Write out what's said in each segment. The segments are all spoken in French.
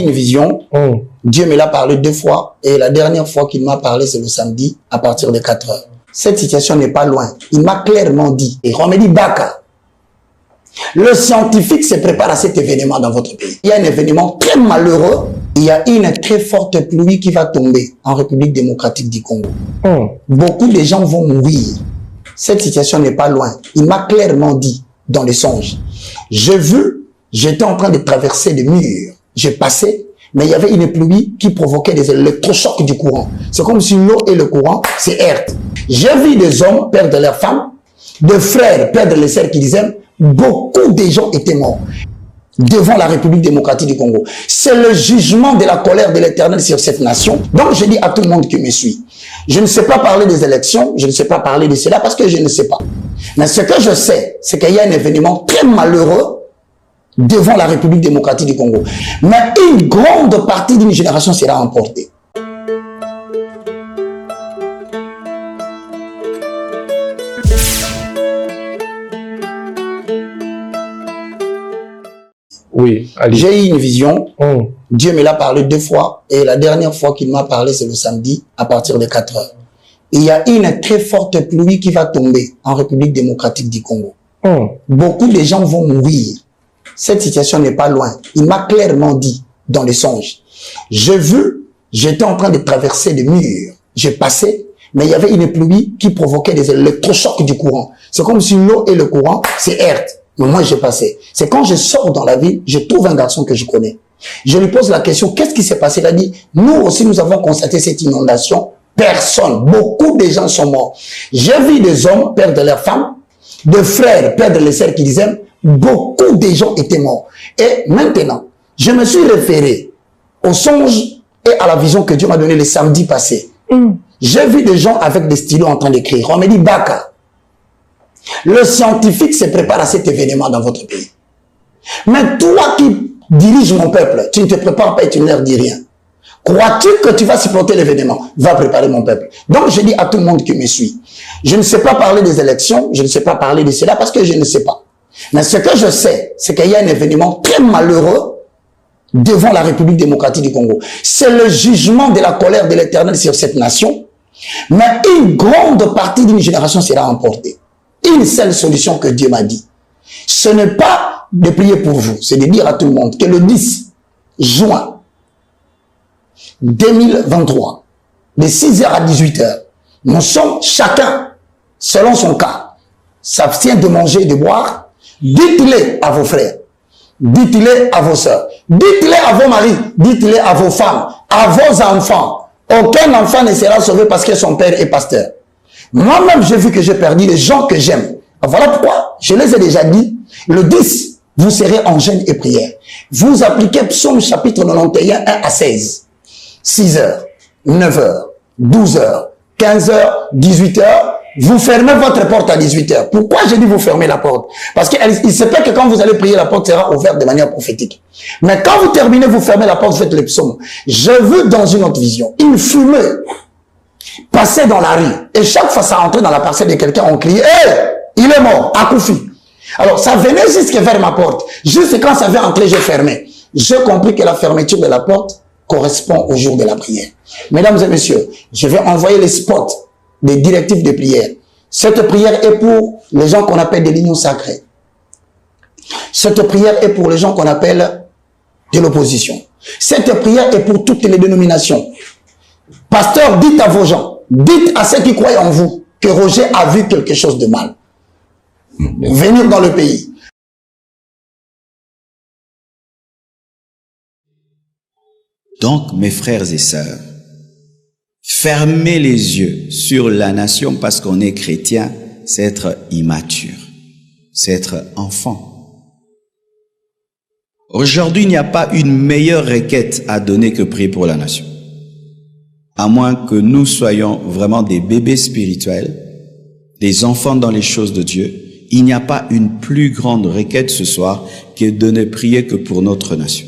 une vision. Dieu me l'a parlé 2 fois. Et la dernière fois qu'il m'a parlé, c'est le samedi, à partir de 4 heures. Cette situation n'est pas loin. Il m'a clairement dit. Et on me dit, Baka, le scientifique se prépare à cet événement dans votre pays. Il y a un événement très malheureux. Il y a une très forte pluie qui va tomber en République démocratique du Congo. Beaucoup de gens vont mourir. Cette situation n'est pas loin. Il m'a clairement dit dans les songes. J'ai vu, j'étais en train de traverser des murs. J'ai passé, mais il y avait une pluie qui provoquait des électrochocs du courant. C'est comme si l'eau et le courant se heurtent. J'ai vu des hommes perdre leurs femmes, des frères perdre les sœurs qu'ils aiment. Beaucoup de gens étaient morts devant la République démocratique du Congo. C'est le jugement de la colère de l'Éternel sur cette nation. Donc je dis à tout le monde qui me suit, je ne sais pas parler des élections, je ne sais pas parler de cela parce que je ne sais pas. Mais ce que je sais, c'est qu'il y a un événement très malheureux devant la République démocratique du Congo. Mais une grande partie d'une génération sera emportée. Oui, j'ai eu une vision. Dieu me l'a parlé 2 fois. Et la dernière fois qu'il m'a parlé, c'est le samedi, à partir de 4 heures. Il y a une très forte pluie qui va tomber en République démocratique du Congo. Beaucoup de gens vont mourir. Cette situation n'est pas loin. Il m'a clairement dit dans les songes. J'ai vu, j'étais en train de traverser des murs. J'ai passé, mais il y avait une pluie qui provoquait des électrochocs du courant. C'est comme si l'eau et le courant se heurtent. Mais moi, j'ai passé. C'est quand je sors dans la ville, je trouve un garçon que je connais. Je lui pose la question, qu'est-ce qui s'est passé? Il a dit, nous aussi, nous avons constaté cette inondation. Personne, beaucoup de gens sont morts. J'ai vu des hommes perdre leurs femmes, des frères perdre les sœurs qu'ils aiment. Beaucoup de gens étaient morts. Et maintenant, je me suis référé au songe et à la vision que Dieu m'a donnée le samedi passé. J'ai vu des gens avec des stylos en train d'écrire. On me dit, Baka, le scientifique se prépare à cet événement dans votre pays. Mais toi qui diriges mon peuple, tu ne te prépares pas et tu ne leur dis rien. Crois-tu que tu vas supporter l'événement? Va préparer mon peuple. Donc je dis à tout le monde qui me suit, je ne sais pas parler des élections, je ne sais pas parler de cela parce que je ne sais pas. Mais ce que je sais, c'est qu'il y a un événement très malheureux devant la République démocratique du Congo. C'est le jugement de la colère de l'Éternel sur cette nation. Mais une grande partie d'une génération sera emportée. Une seule solution que Dieu m'a dit, ce n'est pas de prier pour vous, c'est de dire à tout le monde que le 10 juin 2023, de 6h à 18h, nous sommes chacun, selon son cas, s'abstient de manger et de boire. Dites-le à vos frères, dites-le à vos sœurs, dites-le à vos maris, dites-le à vos femmes, à vos enfants. Aucun enfant ne sera sauvé parce que son père est pasteur. Moi-même, j'ai vu que j'ai perdu les gens que j'aime. Voilà pourquoi, je les ai déjà dit, le 10, vous serez en jeûne et prière. Vous appliquez Psaume chapitre 91, 1 à 16. 6h, 9h, 12h, 15h, 18h. Vous fermez votre porte à 18h. Pourquoi j'ai dit vous fermez la porte? Parce qu'il se peut que quand vous allez prier, la porte sera ouverte de manière prophétique. Mais quand vous terminez, vous fermez la porte, vous faites les psaumes. Je veux dans une autre vision, une fumée passer dans la rue. Et chaque fois ça rentrait dans la parcelle de quelqu'un, on criait, hey, il est mort, Akoufi. Alors ça venait jusqu'à vers ma porte. Juste quand ça veut entrer, j'ai fermé. J'ai compris que la fermeture de la porte correspond au jour de la prière. Mesdames et messieurs, je vais envoyer les spots des directives de prière. Cette prière est pour les gens qu'on appelle des lignes sacrées. Cette prière est pour les gens qu'on appelle de l'opposition. Cette prière est pour toutes les dénominations. Pasteur, dites à vos gens, dites à ceux qui croient en vous que Roger a vu quelque chose de mal. Venir dans le pays. Donc, mes frères et sœurs, fermer les yeux sur la nation parce qu'on est chrétien, c'est être immature, c'est être enfant. Aujourd'hui, il n'y a pas une meilleure requête à donner que prier pour la nation. À moins que nous soyons vraiment des bébés spirituels, des enfants dans les choses de Dieu, il n'y a pas une plus grande requête ce soir que de ne prier que pour notre nation.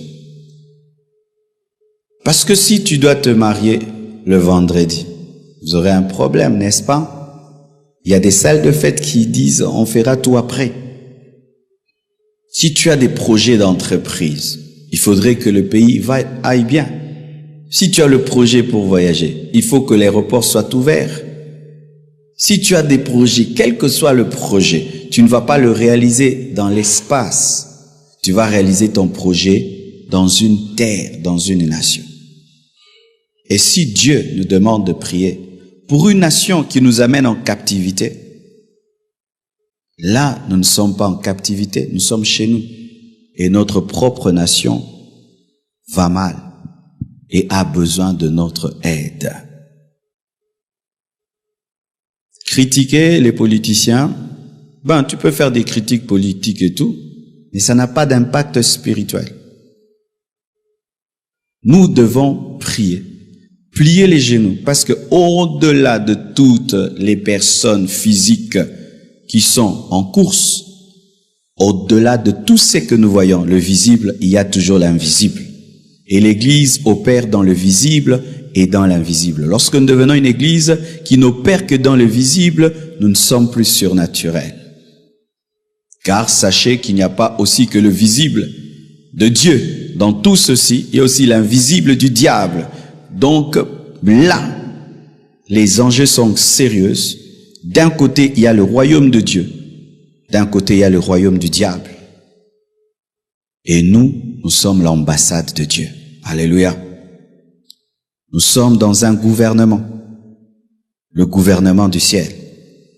Parce que si tu dois te marier le vendredi, vous aurez un problème, n'est-ce pas? Il y a des salles de fête qui disent on fera tout après. Si tu as des projets d'entreprise, il faudrait que le pays aille bien. Si tu as le projet pour voyager, il faut que l'aéroport soit ouvert. Si tu as des projets, quel que soit le projet, tu ne vas pas le réaliser dans l'espace. Tu vas réaliser ton projet dans une terre, dans une nation. Et si Dieu nous demande de prier pour une nation qui nous amène en captivité, là, nous ne sommes pas en captivité, nous sommes chez nous. Et notre propre nation va mal et a besoin de notre aide. Critiquer les politiciens, tu peux faire des critiques politiques et tout, mais ça n'a pas d'impact spirituel. Nous devons prier, plier les genoux, parce que au-delà de toutes les personnes physiques qui sont en course, au-delà de tout ce que nous voyons, le visible, il y a toujours l'invisible. Et l'Église opère dans le visible et dans l'invisible. Lorsque nous devenons une Église qui n'opère que dans le visible, nous ne sommes plus surnaturels. Car sachez qu'il n'y a pas aussi que le visible de Dieu. Dans tout ceci, il y a aussi l'invisible du diable. Donc là, les enjeux sont sérieux. D'un côté, il y a le royaume de Dieu. D'un côté, il y a le royaume du diable. Et nous sommes l'ambassade de Dieu. Alléluia. Nous sommes dans un gouvernement, le gouvernement du ciel.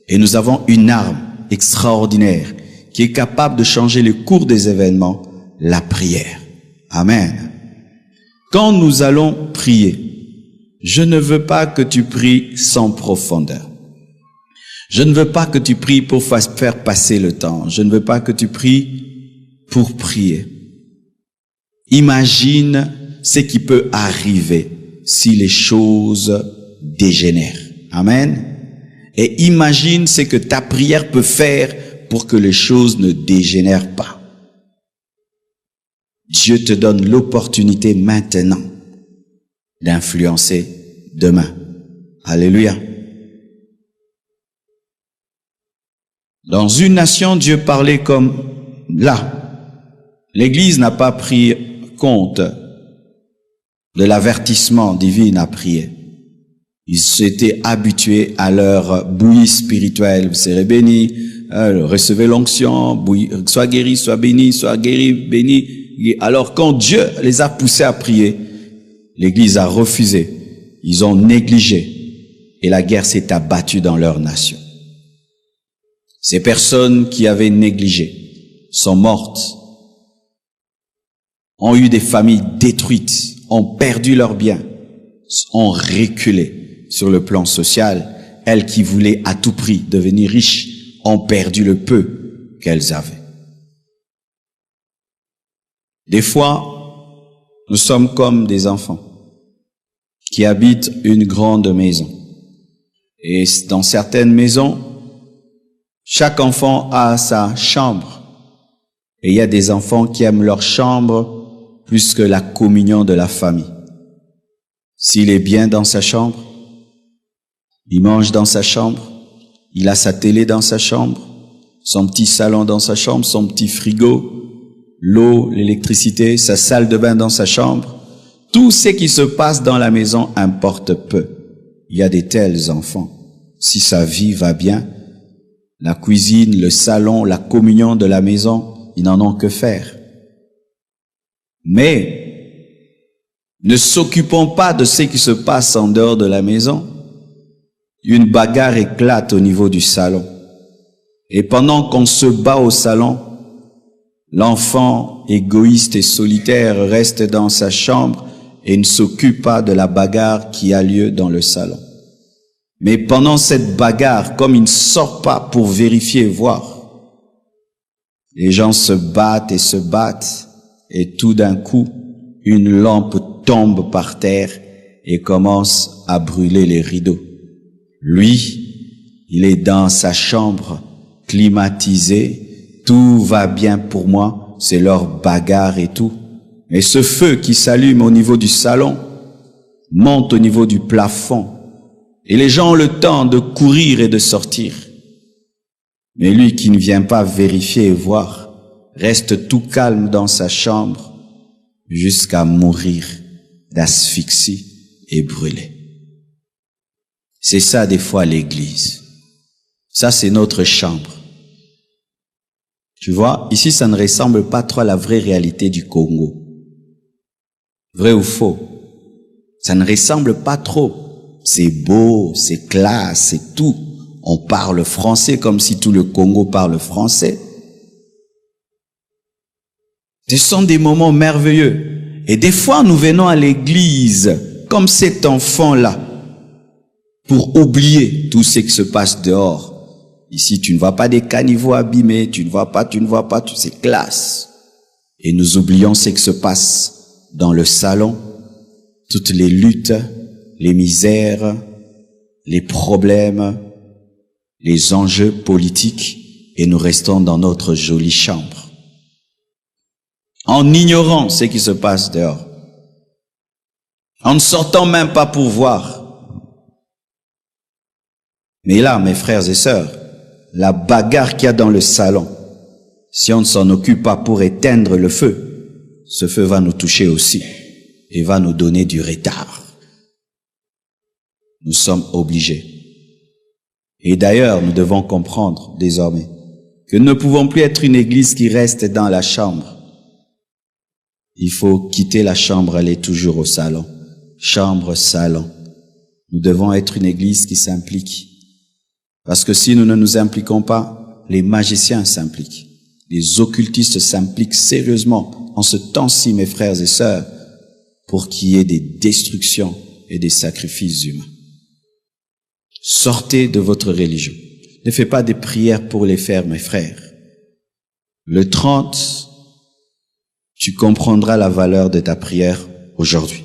Et nous avons une arme extraordinaire qui est capable de changer le cours des événements, la prière. Amen. Quand nous allons prier, je ne veux pas que tu pries sans profondeur. Je ne veux pas que tu pries pour faire passer le temps. Je ne veux pas que tu pries pour prier. Imagine ce qui peut arriver si les choses dégénèrent. Amen. Et imagine ce que ta prière peut faire pour que les choses ne dégénèrent pas. Dieu te donne l'opportunité maintenant d'influencer demain. Alléluia. Dans une nation, Dieu parlait comme là. L'Église n'a pas pris compte de l'avertissement divin à prier. Ils s'étaient habitués à leur bouillie spirituelle. Vous serez bénis, recevez l'onction, sois guéri, sois béni, sois guéri, béni. Alors quand Dieu les a poussés à prier, l'Église a refusé. Ils ont négligé et la guerre s'est abattue dans leur nation. Ces personnes qui avaient négligé sont mortes, ont eu des familles détruites, ont perdu leurs biens, ont reculé sur le plan social. Elles qui voulaient à tout prix devenir riches ont perdu le peu qu'elles avaient. Des fois, nous sommes comme des enfants qui habitent une grande maison. Et dans certaines maisons, chaque enfant a sa chambre. Et il y a des enfants qui aiment leur chambre plus que la communion de la famille. S'il est bien dans sa chambre, il mange dans sa chambre, il a sa télé dans sa chambre, son petit salon dans sa chambre, son petit frigo, l'eau, l'électricité, sa salle de bain dans sa chambre. Tout ce qui se passe dans la maison importe peu. Il y a de tels enfants. Si sa vie va bien, la cuisine, le salon, la communion de la maison, ils n'en ont que faire. Mais ne s'occupons pas de ce qui se passe en dehors de la maison. Une bagarre éclate au niveau du salon. Et pendant qu'on se bat au salon, l'enfant égoïste et solitaire reste dans sa chambre et ne s'occupe pas de la bagarre qui a lieu dans le salon. Mais pendant cette bagarre, comme il ne sort pas pour vérifier et voir, les gens se battent et tout d'un coup, une lampe tombe par terre et commence à brûler les rideaux. Lui, il est dans sa chambre, climatisé, tout va bien pour moi, c'est leur bagarre et tout. Mais ce feu qui s'allume au niveau du salon monte au niveau du plafond. Et les gens ont le temps de courir et de sortir. Mais lui qui ne vient pas vérifier et voir, reste tout calme dans sa chambre, jusqu'à mourir d'asphyxie et brûler. C'est ça des fois l'église. Ça c'est notre chambre. Tu vois, ici ça ne ressemble pas trop à la vraie réalité du Congo. Vrai ou faux? Ça ne ressemble pas trop. C'est beau, c'est classe, c'est tout. On parle français comme si tout le Congo parle français. Ce sont des moments merveilleux. Et des fois, nous venons à l'église comme cet enfant-là pour oublier tout ce qui se passe dehors. Ici, tu ne vois pas des caniveaux abîmés, tu ne vois pas, c'est classe. Et nous oublions ce qui se passe dans le salon, toutes les luttes, les misères, les problèmes, les enjeux politiques, et nous restons dans notre jolie chambre, en ignorant ce qui se passe dehors, en ne sortant même pas pour voir. Mais là, mes frères et sœurs, la bagarre qu'il y a dans le salon, si on ne s'en occupe pas pour éteindre le feu, ce feu va nous toucher aussi et va nous donner du retard. Nous sommes obligés. Et d'ailleurs, nous devons comprendre désormais que nous ne pouvons plus être une église qui reste dans la chambre. Il faut quitter la chambre, aller toujours au salon. Chambre, salon. Nous devons être une église qui s'implique. Parce que si nous ne nous impliquons pas, les magiciens s'impliquent. Les occultistes s'impliquent sérieusement en ce temps-ci, mes frères et sœurs, pour qu'il y ait des destructions et des sacrifices humains. Sortez de votre religion. Ne faites pas des prières pour les faire, mes frères. Le 30, tu comprendras la valeur de ta prière aujourd'hui.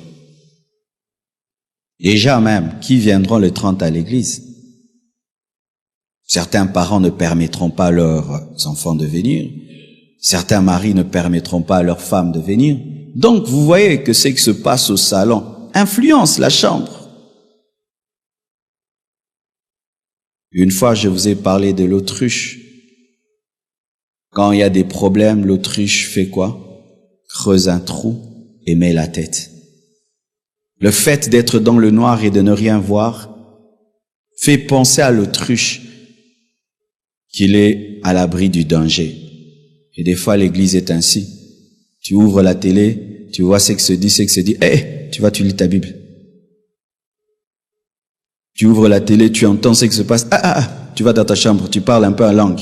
Déjà même, qui viendront le 30 à l'église? Certains parents ne permettront pas à leurs enfants de venir. Certains maris ne permettront pas à leurs femmes de venir. Donc, vous voyez que ce qui se passe au salon influence la chambre. Une fois, je vous ai parlé de l'autruche. Quand il y a des problèmes, l'autruche fait quoi? Creuse un trou et met la tête. Le fait d'être dans le noir et de ne rien voir fait penser à l'autruche qu'il est à l'abri du danger. Et des fois, l'église est ainsi. Tu ouvres la télé, tu vois ce que se dit. Tu lis ta Bible. Tu ouvres la télé, tu entends ce qui se passe. Tu vas dans ta chambre, tu parles un peu en langue.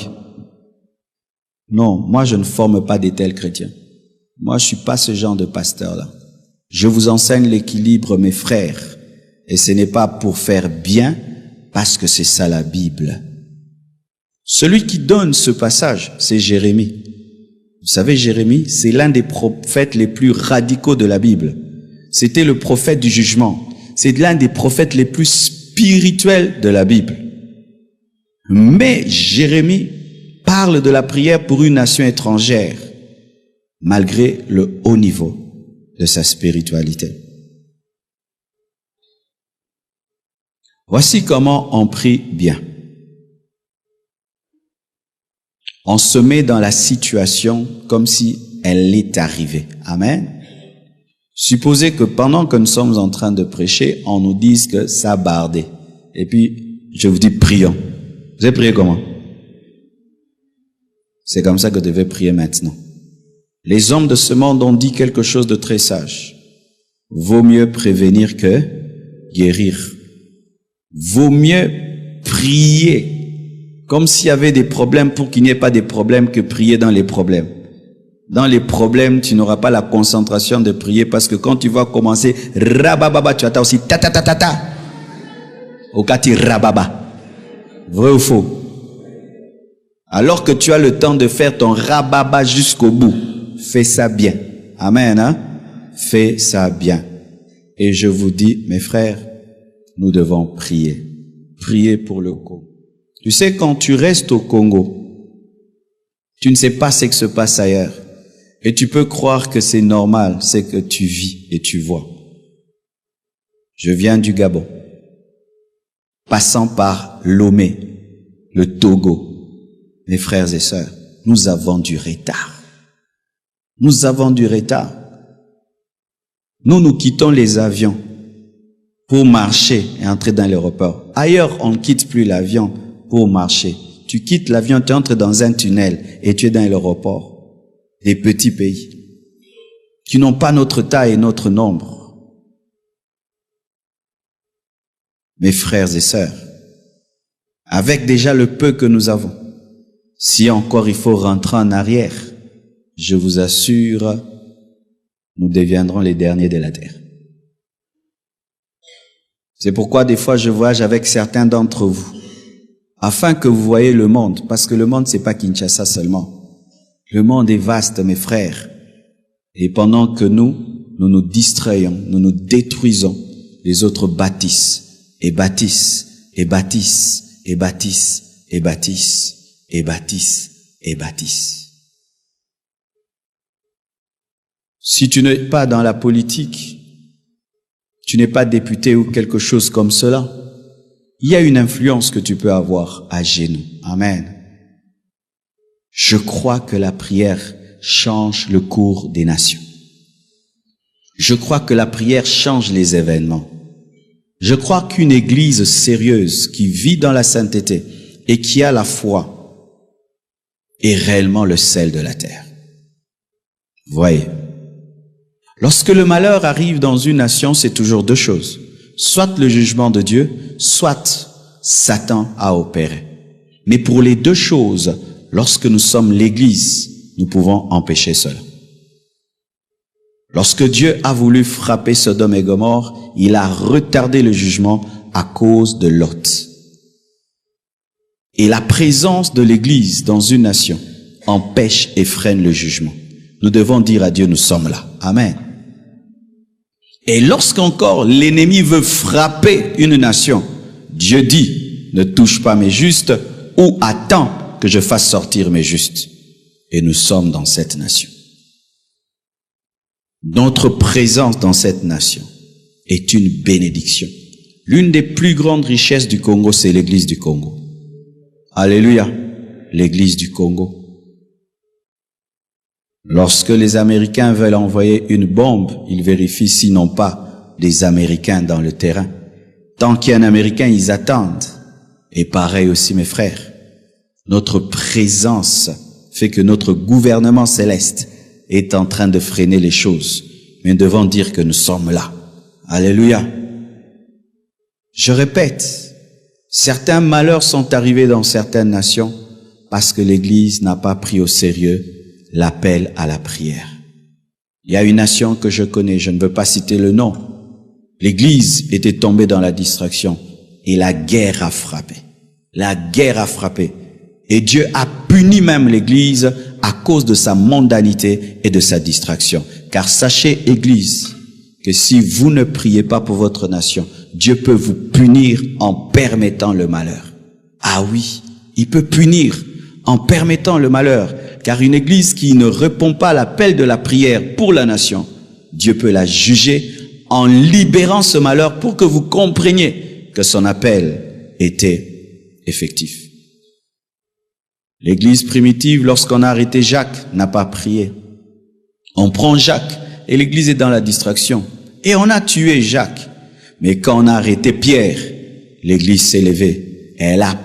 Non, moi je ne forme pas des tels chrétiens. Moi je suis pas ce genre de pasteur-là. Je vous enseigne l'équilibre, mes frères. Et ce n'est pas pour faire bien, parce que c'est ça la Bible. Celui qui donne ce passage, c'est Jérémie. Vous savez, Jérémie, c'est l'un des prophètes les plus radicaux de la Bible. C'était le prophète du jugement. C'est l'un des prophètes les plus spirituels de la Bible. Mais Jérémie parle de la prière pour une nation étrangère, malgré le haut niveau de sa spiritualité. Voici comment on prie bien. On se met dans la situation comme si elle est arrivée. Amen. Supposez que pendant que nous sommes en train de prêcher, on nous dise que ça a bardé. Et puis, je vous dis, prions. Vous avez prié comment? C'est comme ça que vous devez prier maintenant. Les hommes de ce monde ont dit quelque chose de très sage. Vaut mieux prévenir que guérir. Vaut mieux prier comme s'il y avait des problèmes pour qu'il n'y ait pas de problèmes que prier dans les problèmes. Dans les problèmes, tu n'auras pas la concentration de prier parce que quand tu vas commencer rabababa, tu attends aussi ta ta ta ta ta. Au cas tu rababa. Vrai ou faux? Alors que tu as le temps de faire ton rababa jusqu'au bout, fais ça bien. Amen, hein? Fais ça bien. Et je vous dis, mes frères, nous devons prier. Prier pour le Congo. Tu sais, quand tu restes au Congo, tu ne sais pas ce qui se passe ailleurs. Et tu peux croire que c'est normal, c'est que tu vis et tu vois. Je viens du Gabon, passant par Lomé, le Togo. Mes frères et sœurs, nous avons du retard. Nous avons du retard. Nous quittons les avions pour marcher et entrer dans l'aéroport. Ailleurs, on ne quitte plus l'avion pour marcher. Tu quittes l'avion, tu entres dans un tunnel et tu es dans l'aéroport. Des petits pays qui n'ont pas notre taille et notre nombre. Mes frères et sœurs, avec déjà le peu que nous avons, si encore il faut rentrer en arrière, je vous assure, nous deviendrons les derniers de la terre. C'est pourquoi des fois je voyage avec certains d'entre vous, afin que vous voyez le monde, parce que le monde c'est pas Kinshasa seulement. Le monde est vaste, mes frères. Et pendant que nous nous distrayons, nous nous détruisons, les autres bâtissent, et bâtissent, et bâtissent, et bâtissent, et bâtissent, et bâtissent, et bâtissent. Si tu n'es pas dans la politique, tu n'es pas député ou quelque chose comme cela, il y a une influence que tu peux avoir à genoux. Amen. Je crois que la prière change le cours des nations. Je crois que la prière change les événements. Je crois qu'une église sérieuse qui vit dans la sainteté et qui a la foi est réellement le sel de la terre. Voyez. Lorsque le malheur arrive dans une nation, c'est toujours deux choses. Soit le jugement de Dieu, soit Satan a opéré. Mais pour les deux choses, lorsque nous sommes l'Église, nous pouvons empêcher cela. Lorsque Dieu a voulu frapper Sodome et Gomorrhe, il a retardé le jugement à cause de Lot. Et la présence de l'Église dans une nation empêche et freine le jugement. Nous devons dire à Dieu, nous sommes là. Amen. Et lorsqu'encore l'ennemi veut frapper une nation, Dieu dit, ne touche pas mes justes ou attends que je fasse sortir mes justes. Et nous sommes dans cette nation. Notre présence dans cette nation est une bénédiction. L'une des plus grandes richesses du Congo, c'est l'église du Congo. Alléluia, l'église du Congo. Lorsque les Américains veulent envoyer une bombe, ils vérifient s'ils n'ont pas des Américains dans le terrain. Tant qu'il y a un Américain, ils attendent. Et pareil aussi, mes frères. Notre présence fait que notre gouvernement céleste est en train de freiner les choses. Mais nous devons dire que nous sommes là. Alléluia. Je répète, certains malheurs sont arrivés dans certaines nations parce que l'Église n'a pas pris au sérieux l'appel à la prière. Il y a une nation que je connais, je ne veux pas citer le nom. L'Église était tombée dans la distraction et la guerre a frappé. La guerre a frappé. Et Dieu a puni même l'Église à cause de sa mondanité et de sa distraction. Car sachez, Église, que si vous ne priez pas pour votre nation, Dieu peut vous punir en permettant le malheur. Ah oui, il peut punir en permettant le malheur. Car une église qui ne répond pas à l'appel de la prière pour la nation, Dieu peut la juger en libérant ce malheur pour que vous compreniez que son appel était effectif. L'église primitive, lorsqu'on a arrêté Jacques, n'a pas prié. On prend Jacques et l'église est dans la distraction. Et on a tué Jacques. Mais quand on a arrêté Pierre, l'église s'est levée et elle a